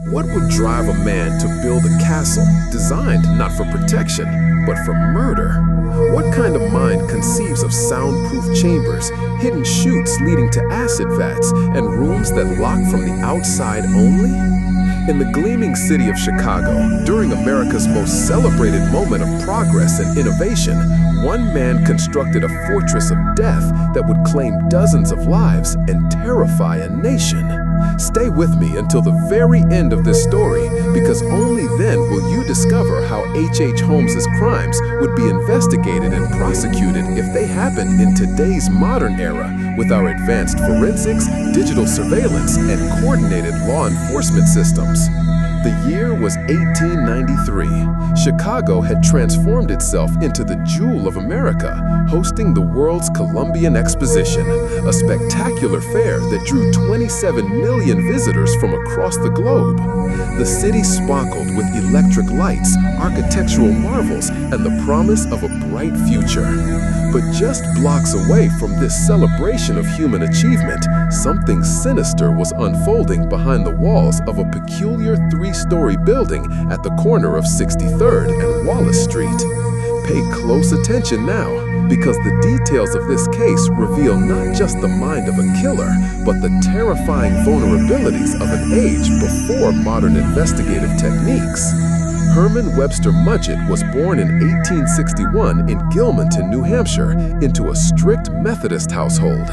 What would drive a man to build a castle designed not for protection, but for murder? What kind of mind conceives of soundproof chambers, hidden chutes leading to acid vats, and rooms that lock from the outside only? In the gleaming city of Chicago, during America's most celebrated moment of progress and innovation, one man constructed a fortress of death that would claim dozens of lives and terrify a nation. Stay with me until the very end of this story, because only then will you discover how H.H. Holmes's crimes would be investigated and prosecuted if they happened in today's modern era with our advanced forensics, digital surveillance, and coordinated law enforcement systems. The year was 1893. Chicago had transformed itself into the jewel of America, hosting the world's Columbian Exposition, a spectacular fair that drew 27 million visitors from across the globe. The city sparkled with electric lights, architectural marvels, and the promise of a bright future. But just blocks away from this celebration of human achievement, something sinister was unfolding behind the walls of a peculiar three-story building at the corner of 63rd and Wallace Street. Pay close attention now, because the details of this case reveal not just the mind of a killer, but the terrifying vulnerabilities of an age before modern investigative techniques. Herman Webster Mudgett was born in 1861 in Gilmanton, New Hampshire, into a strict Methodist household.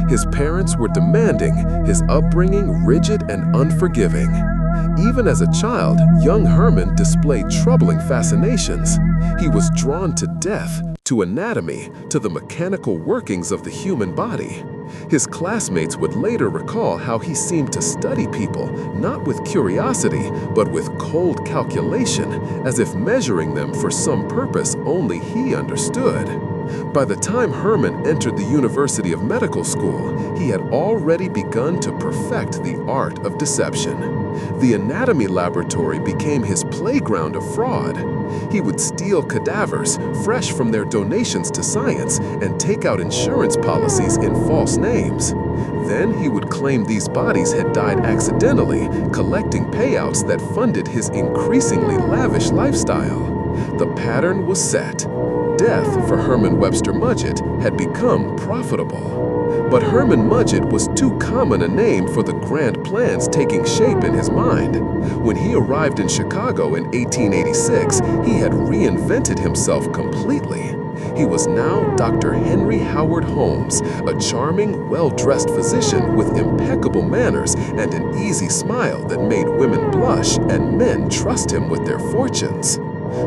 His parents were demanding, his upbringing rigid and unforgiving. Even as a child, young Herman displayed troubling fascinations. He was drawn to death, to anatomy, to the mechanical workings of the human body. His classmates would later recall how he seemed to study people, not with curiosity, but with cold calculation, as if measuring them for some purpose only he understood. By the time Herman entered the University of Medical School, he had already begun to perfect the art of deception. The anatomy laboratory became his playground of fraud. He would steal cadavers, fresh from their donations to science, and take out insurance policies in false names. Then he would claim these bodies had died accidentally, collecting payouts that funded his increasingly lavish lifestyle. The pattern was set. Death for Herman Webster Mudgett had become profitable. But Herman Mudgett was too common a name for the grand plans taking shape in his mind. When he arrived in Chicago in 1886, he had reinvented himself completely. He was now Dr. Henry Howard Holmes, a charming, well-dressed physician with impeccable manners and an easy smile that made women blush and men trust him with their fortunes.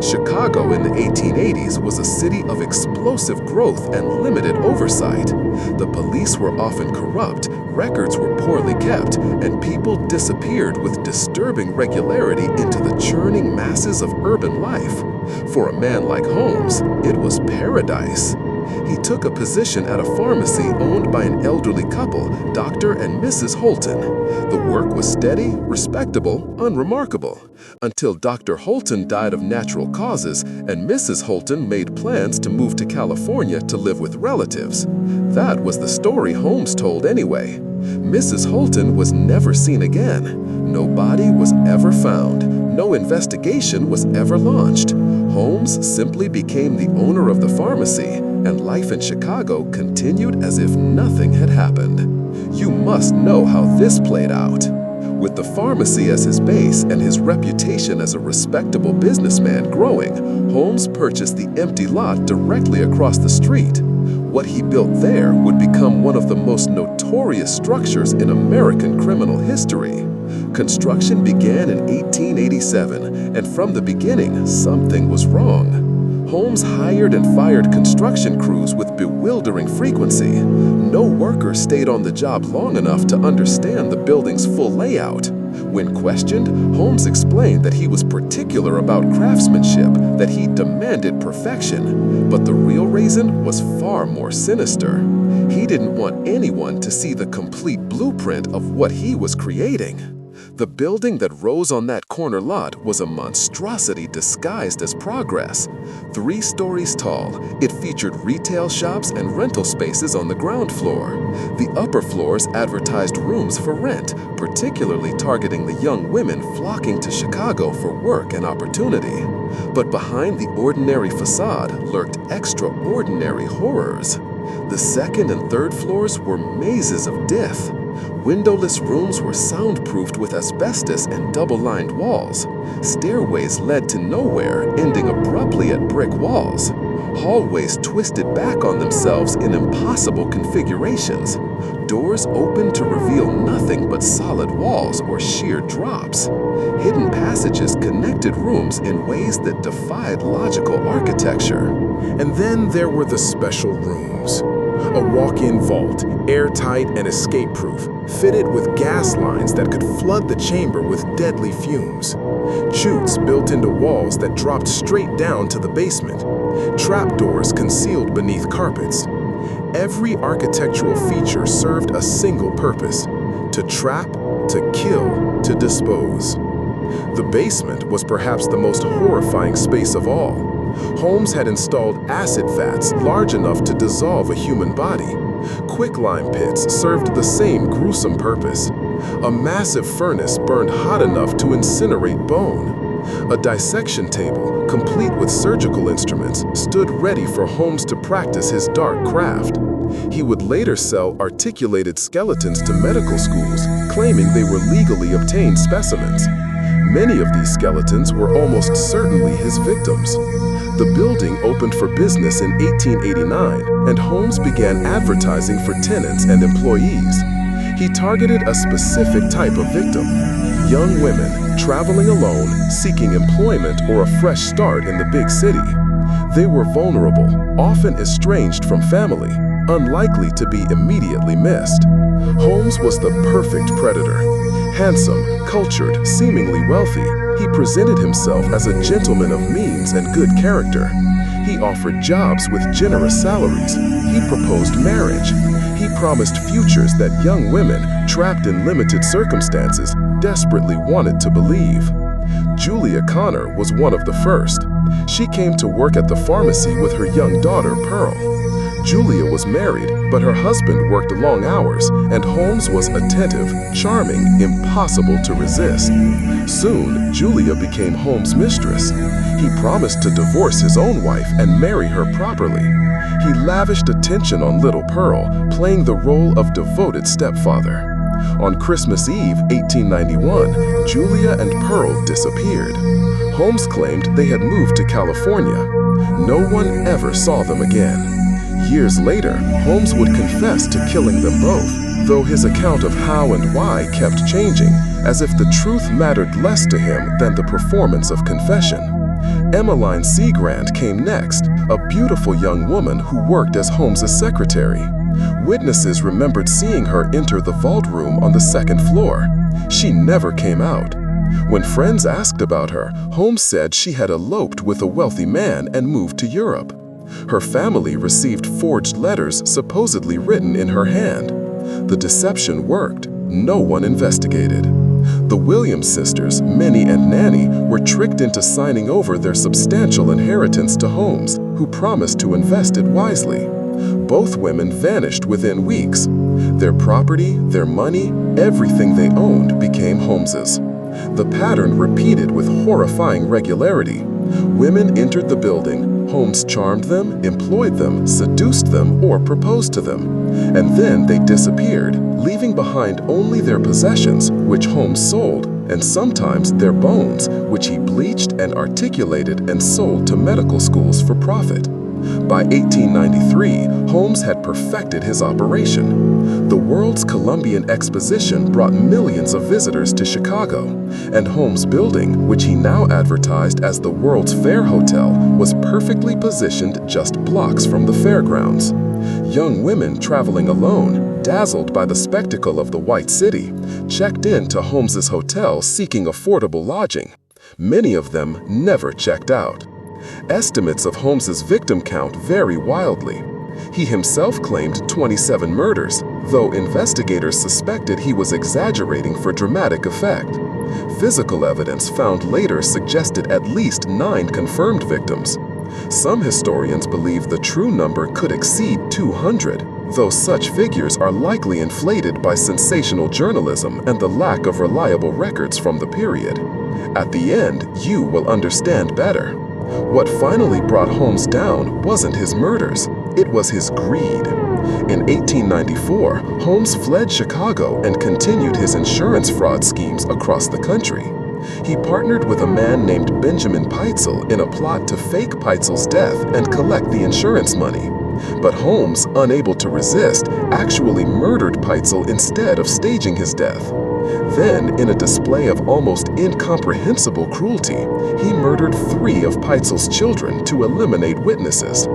Chicago in the 1880s was a city of explosive growth and limited oversight. The police were often corrupt, records were poorly kept, and people disappeared with disturbing regularity into the churning masses of urban life. For a man like Holmes, it was paradise. He took a position at a pharmacy owned by an elderly couple, Dr. and Mrs. Holton. The work was steady, respectable, unremarkable, until Dr. Holton died of natural causes and Mrs. Holton made plans to move to California to live with relatives. That was the story Holmes told anyway. Mrs. Holton was never seen again. No body was ever found. No investigation was ever launched. Holmes simply became the owner of the pharmacy, and life in Chicago continued as if nothing had happened. You must know how this played out. With the pharmacy as his base and his reputation as a respectable businessman growing, Holmes purchased the empty lot directly across the street. What he built there would become one of the most notorious structures in American criminal history. Construction began in 1887, and from the beginning, something was wrong. Holmes hired and fired construction crews with bewildering frequency. No worker stayed on the job long enough to understand the building's full layout. When questioned, Holmes explained that he was particular about craftsmanship, that he demanded perfection. But the real reason was far more sinister. He didn't want anyone to see the complete blueprint of what he was creating. The building that rose on that corner lot was a monstrosity disguised as progress. 3 stories tall, it featured retail shops and rental spaces on the ground floor. The upper floors advertised rooms for rent, particularly targeting the young women flocking to Chicago for work and opportunity. But behind the ordinary facade lurked extraordinary horrors. The 2nd and 3rd floors were mazes of death. Windowless rooms were soundproofed with asbestos and double-lined walls. Stairways led to nowhere, ending abruptly at brick walls. Hallways twisted back on themselves in impossible configurations. Doors opened to reveal nothing but solid walls or sheer drops. Hidden passages connected rooms in ways that defied logical architecture. And then there were the special rooms. A walk-in vault, airtight and escape-proof, fitted with gas lines that could flood the chamber with deadly fumes. Chutes built into walls that dropped straight down to the basement. Trapdoors concealed beneath carpets. Every architectural feature served a single purpose: to trap, to kill, to dispose. The basement was perhaps the most horrifying space of all. Holmes had installed acid vats large enough to dissolve a human body. Quicklime pits served the same gruesome purpose. A massive furnace burned hot enough to incinerate bone. A dissection table, complete with surgical instruments, stood ready for Holmes to practice his dark craft. He would later sell articulated skeletons to medical schools, claiming they were legally obtained specimens. Many of these skeletons were almost certainly his victims. The building opened for business in 1889, and Holmes began advertising for tenants and employees. He targeted a specific type of victim: young women traveling alone, seeking employment or a fresh start in the big city. They were vulnerable, often estranged from family, unlikely to be immediately missed. Holmes was the perfect predator. Handsome, cultured, seemingly wealthy, he presented himself as a gentleman of means and good character. He offered jobs with generous salaries. He proposed marriage. He promised futures that young women, trapped in limited circumstances, desperately wanted to believe. Julia Connor was one of the first. She came to work at the pharmacy with her young daughter, Pearl. Julia was married, but her husband worked long hours, and Holmes was attentive, charming, impossible to resist. Soon, Julia became Holmes' mistress. He promised to divorce his own wife and marry her properly. He lavished attention on little Pearl, playing the role of devoted stepfather. On Christmas Eve, 1891, Julia and Pearl disappeared. Holmes claimed they had moved to California. No one ever saw them again. Years later, Holmes would confess to killing them both, though his account of how and why kept changing, as if the truth mattered less to him than the performance of confession. Emmeline Seagrand came next, a beautiful young woman who worked as Holmes's secretary. Witnesses remembered seeing her enter the vault room on the 2nd floor. She never came out. When friends asked about her, Holmes said she had eloped with a wealthy man and moved to Europe. Her family received forged letters supposedly written in her hand. The deception worked. No one investigated. The Williams sisters, Minnie and Nanny, were tricked into signing over their substantial inheritance to Holmes, who promised to invest it wisely. Both women vanished within weeks. Their property, their money, everything they owned became Holmes's. The pattern repeated with horrifying regularity. Women entered the building, Holmes charmed them, employed them, seduced them, or proposed to them. And then they disappeared, leaving behind only their possessions, which Holmes sold, and sometimes their bones, which he bleached and articulated and sold to medical schools for profit. By 1893, Holmes had perfected his operation. The world's Columbian Exposition brought millions of visitors to Chicago, and Holmes' building, which he now advertised as the World's Fair Hotel, was perfectly positioned just blocks from the fairgrounds. Young women traveling alone, dazzled by the spectacle of the White City, checked in to Holmes's hotel seeking affordable lodging. Many of them never checked out. Estimates of Holmes's victim count vary wildly. He himself claimed 27 murders, though investigators suspected he was exaggerating for dramatic effect. Physical evidence found later suggested at least 9 confirmed victims. Some historians believe the true number could exceed 200, though such figures are likely inflated by sensational journalism and the lack of reliable records from the period. At the end, you will understand better. What finally brought Holmes down wasn't his murders, it was his greed. In 1894, Holmes fled Chicago and continued his insurance fraud schemes across the country. He partnered with a man named Benjamin Peitzel in a plot to fake Peitzel's death and collect the insurance money. But Holmes, unable to resist, actually murdered Peitzel instead of staging his death. Then, in a display of almost incomprehensible cruelty, he murdered 3 of Peitzel's children to eliminate witnesses.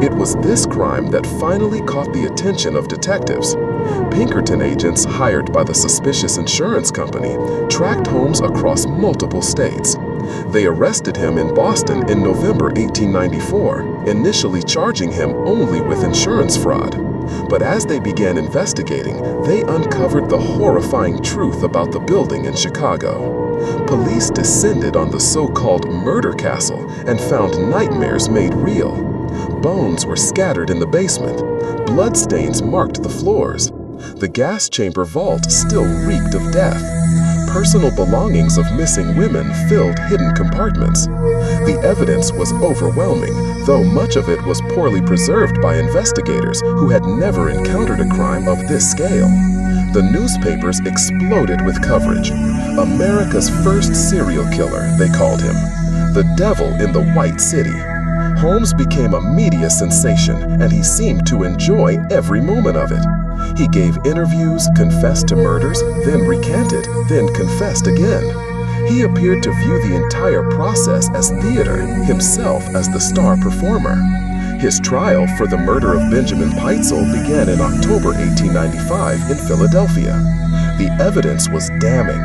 It was this crime that finally caught the attention of detectives. Pinkerton agents hired by the suspicious insurance company tracked Holmes across multiple states. They arrested him in Boston in November 1894, initially charging him only with insurance fraud. But as they began investigating, they uncovered the horrifying truth about the building in Chicago. Police descended on the so-called murder castle and found nightmares made real. Bones were scattered in the basement. Bloodstains marked the floors. The gas chamber vault still reeked of death. Personal belongings of missing women filled hidden compartments. The evidence was overwhelming, though much of it was poorly preserved by investigators who had never encountered a crime of this scale. The newspapers exploded with coverage. America's first serial killer, they called him. The devil in the White City. Holmes became a media sensation, and he seemed to enjoy every moment of it. He gave interviews, confessed to murders, then recanted, then confessed again. He appeared to view the entire process as theater, himself as the star performer. His trial for the murder of Benjamin Peitzel began in October 1895 in Philadelphia. The evidence was damning.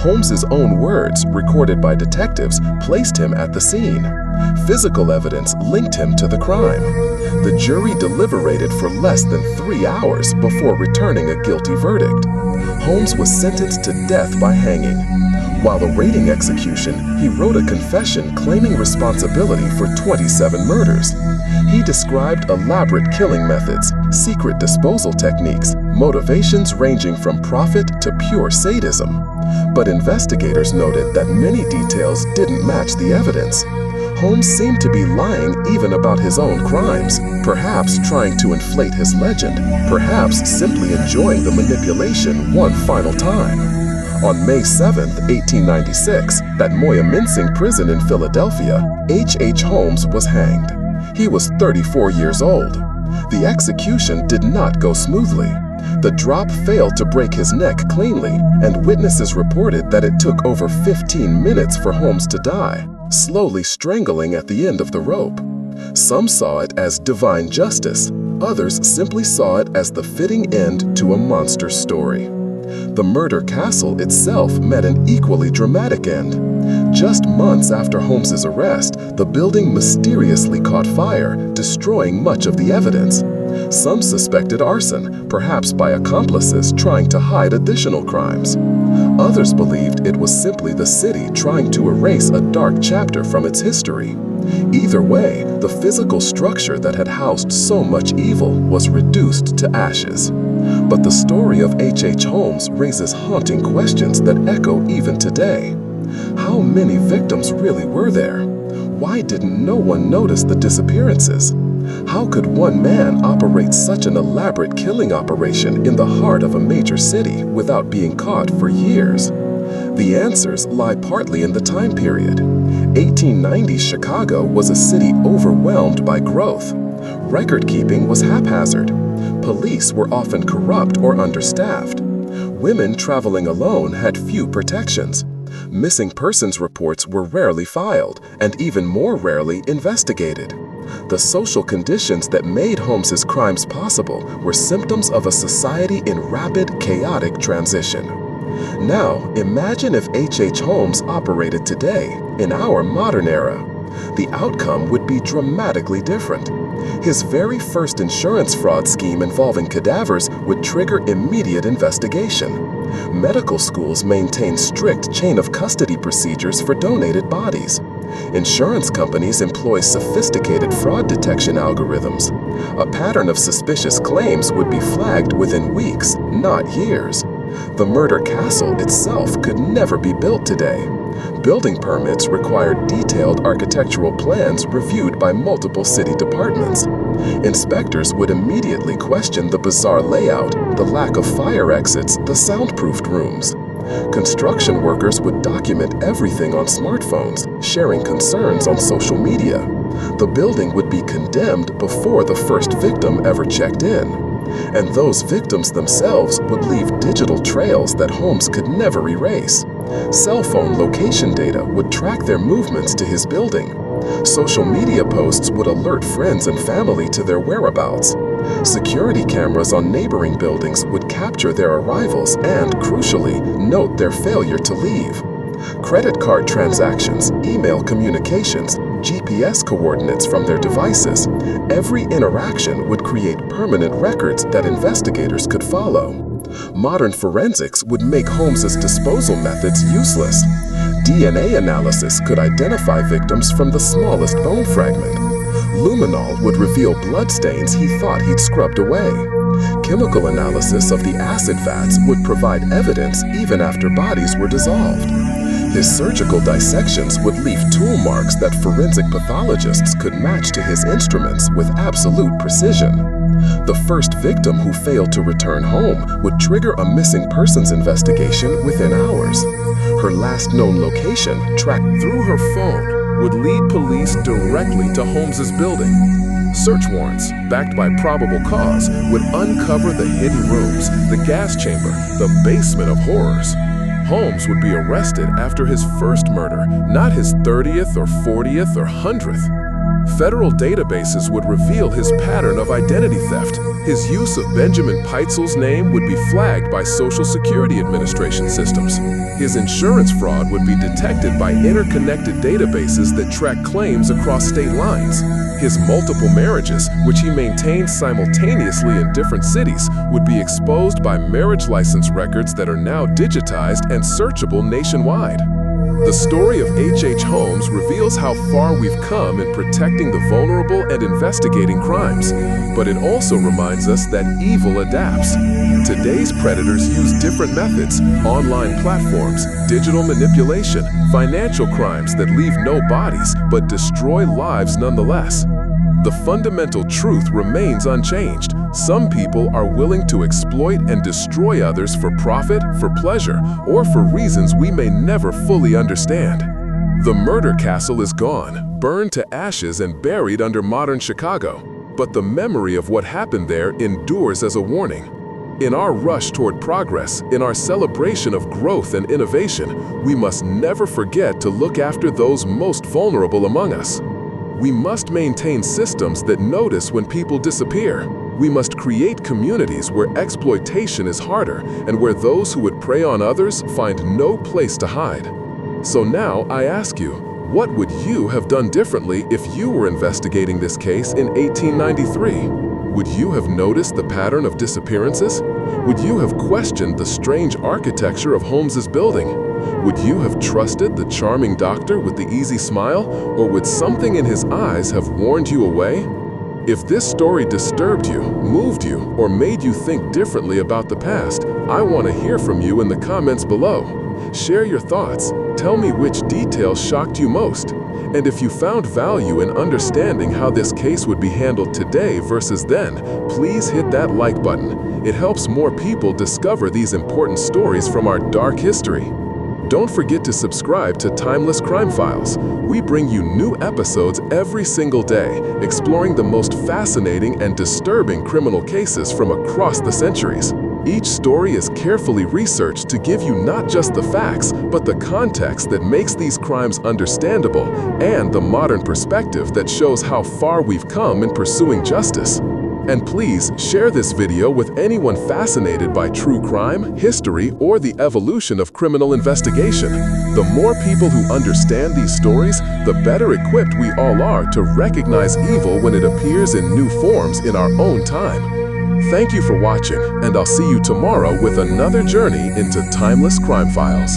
Holmes's own words, recorded by detectives, placed him at the scene. Physical evidence linked him to the crime. The jury deliberated for less than 3 hours before returning a guilty verdict. Holmes was sentenced to death by hanging. While awaiting execution, he wrote a confession claiming responsibility for 27 murders. He described elaborate killing methods, secret disposal techniques, motivations ranging from profit to pure sadism. But investigators noted that many details didn't match the evidence. Holmes seemed to be lying even about his own crimes, perhaps trying to inflate his legend, perhaps simply enjoying the manipulation one final time. On May 7, 1896, at Moyamensing Prison in Philadelphia, H. Holmes was hanged. He was 34 years old. The execution did not go smoothly. The drop failed to break his neck cleanly, and witnesses reported that it took over 15 minutes for Holmes to die, slowly strangling at the end of the rope. Some saw it as divine justice. Others simply saw it as the fitting end to a monster story. The murder castle itself met an equally dramatic end. Just months after Holmes's arrest, the building mysteriously caught fire, destroying much of the evidence. Some suspected arson, perhaps by accomplices trying to hide additional crimes. Others believed it was simply the city trying to erase a dark chapter from its history. Either way, the physical structure that had housed so much evil was reduced to ashes. But the story of H. Holmes raises haunting questions that echo even today. How many victims really were there? Why didn't no one notice the disappearances? How could one man operate such an elaborate killing operation in the heart of a major city without being caught for years? The answers lie partly in the time period. 1890s Chicago was a city overwhelmed by growth. Record-keeping was haphazard. Police were often corrupt or understaffed. Women traveling alone had few protections. Missing persons reports were rarely filed, and even more rarely investigated. The social conditions that made Holmes's crimes possible were symptoms of a society in rapid, chaotic transition. Now, imagine if H. Holmes operated today, in our modern era. The outcome would be dramatically different. His very first insurance fraud scheme involving cadavers would trigger immediate investigation. Medical schools maintain strict chain of custody procedures for donated bodies. Insurance companies employ sophisticated fraud detection algorithms. A pattern of suspicious claims would be flagged within weeks, not years. The murder castle itself could never be built today. Building permits required detailed architectural plans reviewed by multiple city departments. Inspectors would immediately question the bizarre layout, the lack of fire exits, the soundproofed rooms. Construction workers would document everything on smartphones, sharing concerns on social media. The building would be condemned before the first victim ever checked in. And those victims themselves would leave digital trails that Holmes could never erase. Cell phone location data would track their movements to his building. Social media posts would alert friends and family to their whereabouts. Security cameras on neighboring buildings would capture their arrivals and, crucially, note their failure to leave. Credit card transactions, email communications, GPS coordinates from their devices. Every interaction would create permanent records that investigators could follow. Modern forensics would make Holmes's disposal methods useless. DNA analysis could identify victims from the smallest bone fragment. Luminol would reveal bloodstains he thought he'd scrubbed away. Chemical analysis of the acid vats would provide evidence even after bodies were dissolved. His surgical dissections would leave tool marks that forensic pathologists could match to his instruments with absolute precision. The first victim who failed to return home would trigger a missing persons investigation within hours. Her last known location, tracked through her phone, would lead police directly to Holmes's building. Search warrants, backed by probable cause, would uncover the hidden rooms, the gas chamber, the basement of horrors. Holmes would be arrested after his first murder, not his 30th or 40th or 100th. Federal databases would reveal his pattern of identity theft. His use of Benjamin Peitzel's name would be flagged by Social Security Administration systems. His insurance fraud would be detected by interconnected databases that track claims across state lines. His multiple marriages, which he maintained simultaneously in different cities, would be exposed by marriage license records that are now digitized and searchable nationwide. The story of H.H. Holmes reveals how far we've come in protecting the vulnerable and investigating crimes, but it also reminds us that evil adapts. Today's predators use different methods: online platforms, digital manipulation, financial crimes that leave no bodies but destroy lives nonetheless. The fundamental truth remains unchanged. Some people are willing to exploit and destroy others for profit, for pleasure, or for reasons we may never fully understand. The murder castle is gone, burned to ashes and buried under modern Chicago. But the memory of what happened there endures as a warning. In our rush toward progress, in our celebration of growth and innovation, we must never forget to look after those most vulnerable among us. We must maintain systems that notice when people disappear. We must create communities where exploitation is harder and where those who would prey on others find no place to hide. So now I ask you, what would you have done differently if you were investigating this case in 1893? Would you have noticed the pattern of disappearances? Would you have questioned the strange architecture of Holmes's building? Would you have trusted the charming doctor with the easy smile, or would something in his eyes have warned you away? If this story disturbed you, moved you, or made you think differently about the past, I want to hear from you in the comments below. Share your thoughts. Tell me which details shocked you most. And if you found value in understanding how this case would be handled today versus then, please hit that like button. It helps more people discover these important stories from our dark history. Don't forget to subscribe to Timeless Crime Files. We bring you new episodes every single day, exploring the most fascinating and disturbing criminal cases from across the centuries. Each story is carefully researched to give you not just the facts, but the context that makes these crimes understandable and the modern perspective that shows how far we've come in pursuing justice. And please share this video with anyone fascinated by true crime, history, or the evolution of criminal investigation. The more people who understand these stories, the better equipped we all are to recognize evil when it appears in new forms in our own time. Thank you for watching, and I'll see you tomorrow with another journey into timeless crime files.